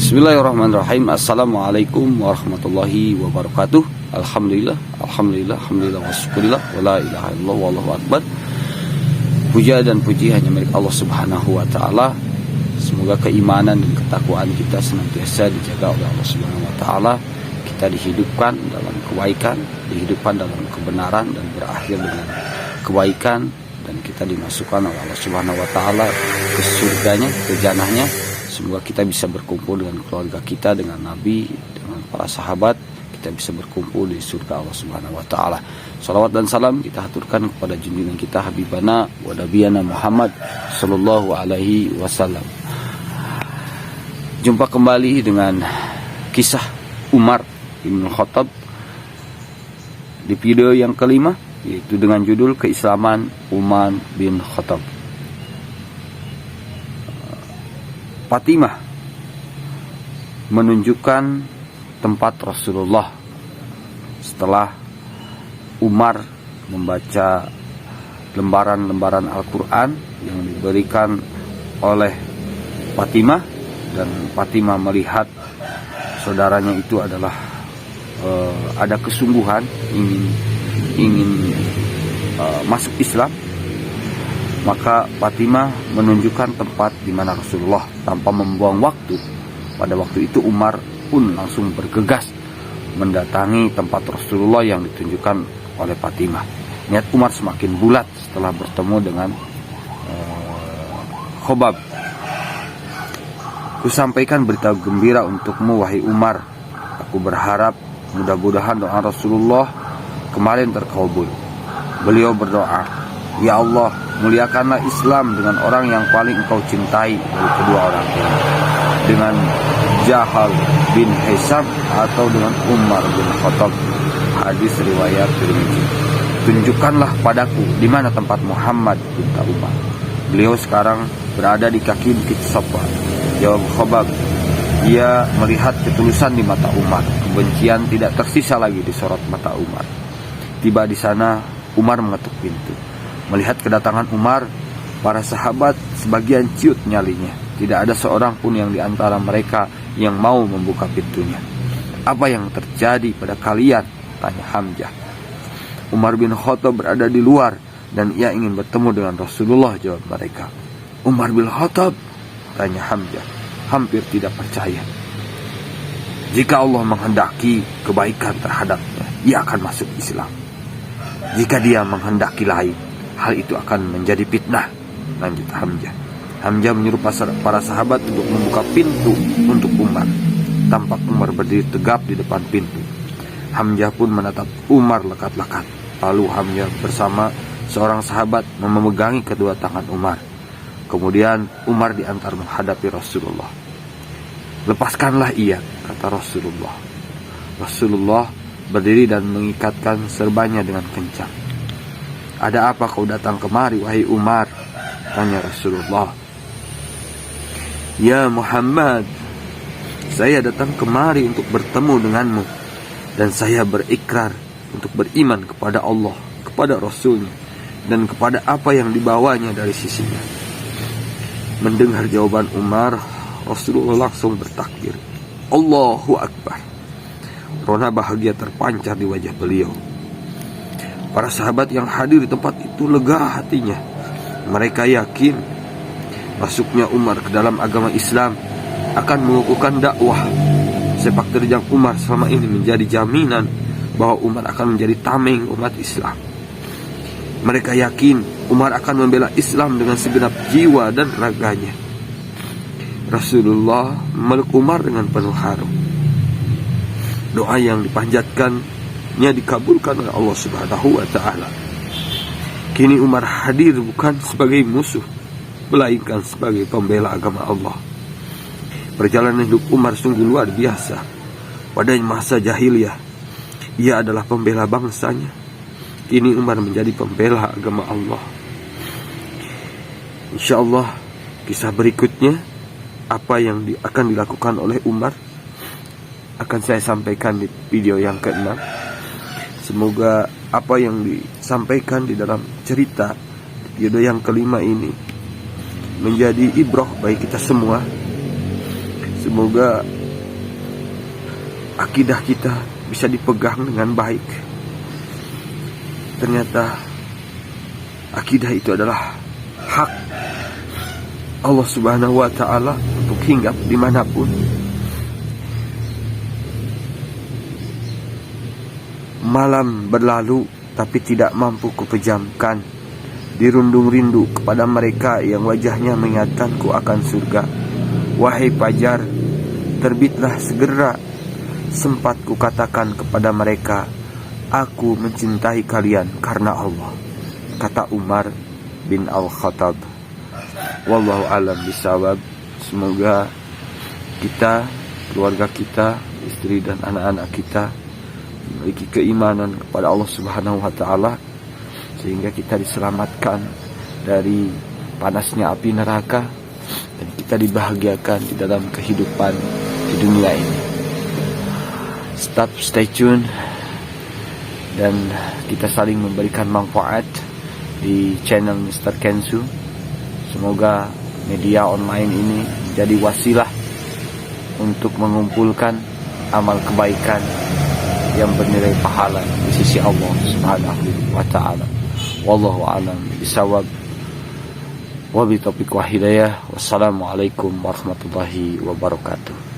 Bismillahirrahmanirrahim. Assalamualaikum warahmatullahi wabarakatuh. Alhamdulillah, alhamdulillah, alhamdulillah, wasyukurillah, wala ilaha illallah, wallahu akbar. Puja dan puji hanya milik Allah Subhanahu wa taala. Semoga keimanan dan ketakwaan kita senantiasa dijaga oleh Allah Subhanahu wa taala. Kita dihidupkan dalam kebaikan, dihidupkan dalam kebenaran dan berakhir dengan kebaikan, dan kita dimasukkan oleh Allah Subhanahu wa taala ke surganya, ke jannahnya. Semoga kita bisa berkumpul dengan keluarga kita, dengan Nabi, dengan para sahabat. Kita bisa berkumpul di surga Allah Subhanahu wa taala. Salawat dan salam kita haturkan kepada junjungan kita Habibana wa Nabiyana Muhammad sallallahu alaihi wasallam. Jumpa kembali dengan kisah Umar bin Khattab di video yang kelima, yaitu dengan judul Keislaman Umar bin Khattab. Fatimah menunjukkan tempat Rasulullah setelah Umar membaca lembaran-lembaran Al-Quran yang diberikan oleh Fatimah, dan Fatimah melihat saudaranya itu adalah ada kesungguhan ingin masuk Islam. Maka Fatimah menunjukkan tempat di mana Rasulullah tanpa membuang waktu. Pada waktu itu Umar pun langsung bergegas mendatangi tempat Rasulullah yang ditunjukkan oleh Fatimah. Niat Umar semakin bulat setelah bertemu dengan Khobab. Kusampaikan berita gembira untukmu wahai Umar. Aku berharap mudah-mudahan doa Rasulullah kemarin terkabul. Beliau berdoa, ya Allah, muliakanlah Islam dengan orang yang paling engkau cintai dari kedua orang ini, dengan Jahal bin Hisam atau dengan Umar bin Khattab. Hadis riwayat Tirmidzi. Tunjukkanlah padaku di mana tempat Muhammad bin Umar. Beliau sekarang berada di kaki bukit Safa. Jawab Khobab, ia melihat ketulusan di mata Umar. Kebencian tidak tersisa lagi di sorot mata Umar. Tiba di sana, Umar mengetuk pintu. Melihat kedatangan Umar, para sahabat sebagian ciut nyalinya. Tidak ada seorang pun yang di antara mereka yang mau membuka pintunya. Apa yang terjadi pada kalian? Tanya Hamzah. Umar bin Khattab berada di luar dan ia ingin bertemu dengan Rasulullah, jawab mereka. Umar bin Khattab? Tanya Hamzah, hampir tidak percaya. Jika Allah menghendaki kebaikan terhadapnya, ia akan masuk Islam. Jika dia menghendaki lain, hal itu akan menjadi fitnah, lanjut Hamzah. Hamzah menyuruh para sahabat untuk membuka pintu untuk Umar. Tampak Umar berdiri tegap di depan pintu. Hamzah pun menatap Umar lekat-lekat. Lalu Hamzah bersama seorang sahabat memegangi kedua tangan Umar. Kemudian Umar diantar menghadapi Rasulullah. Lepaskanlah ia, kata Rasulullah. Rasulullah berdiri dan mengikatkan serbannya dengan kencang. Ada apa kau datang kemari, wahai Umar? Tanya Rasulullah. Ya Muhammad, saya datang kemari untuk bertemu denganmu, dan saya berikrar untuk beriman kepada Allah, kepada Rasulnya, dan kepada apa yang dibawanya dari sisinya. Mendengar jawaban Umar, Rasulullah langsung bertakbir. Allahu Akbar. Rona bahagia terpancar di wajah beliau. Para sahabat yang hadir di tempat itu lega hatinya. Mereka yakin masuknya Umar ke dalam agama Islam akan mengukuhkan dakwah. Sepak terjang Umar selama ini menjadi jaminan bahwa Umar akan menjadi tameng umat Islam. Mereka yakin Umar akan membela Islam dengan segenap jiwa dan raganya. Rasulullah memeluk Umar dengan penuh haru. Doa yang dipanjatkannya dikabulkan oleh Allah Subhanahu wa taala. Kini Umar hadir bukan sebagai musuh, melainkan sebagai pembela agama Allah. Perjalanan hidup Umar sungguh luar biasa. Pada masa jahiliyah, ia adalah pembela bangsanya. Kini Umar menjadi pembela agama Allah. InsyaAllah kisah berikutnya, apa yang akan dilakukan oleh Umar, akan saya sampaikan di video yang ke-6. Semoga apa yang disampaikan di dalam cerita video yang kelima ini menjadi ibrah bagi kita semua, Semoga akidah kita bisa dipegang dengan baik. Ternyata akidah itu adalah hak Allah Subhanahu wa Ta'ala untuk hinggap dimanapun. Malam berlalu tapi tidak mampu kupejamkan. Dirundung rindu kepada mereka yang wajahnya mengingatkanku akan surga. Wahai fajar, terbitlah segera. Sempat kukatakan kepada mereka, aku mencintai kalian karena Allah, kata Umar bin Al-Khattab. Wallahu alam bisawab. Semoga kita, keluarga kita, istri dan anak-anak kita memiliki keimanan kepada Allah Subhanahu wa Ta'ala, sehingga kita diselamatkan dari panasnya api neraka dan kita dibahagiakan di dalam kehidupan di dunia ini. Stay tune dan kita saling memberikan manfaat di channel Mr. Kensu. Semoga media online ini jadi wasilah untuk mengumpulkan amal kebaikan yang bernilai pahala di sisi Allah Subhanahu wa Ta'ala. Wallahu a'lam bishawab. Wabillahi taufiq wa hidayah. Wassalamualaikum warahmatullahi wabarakatuh.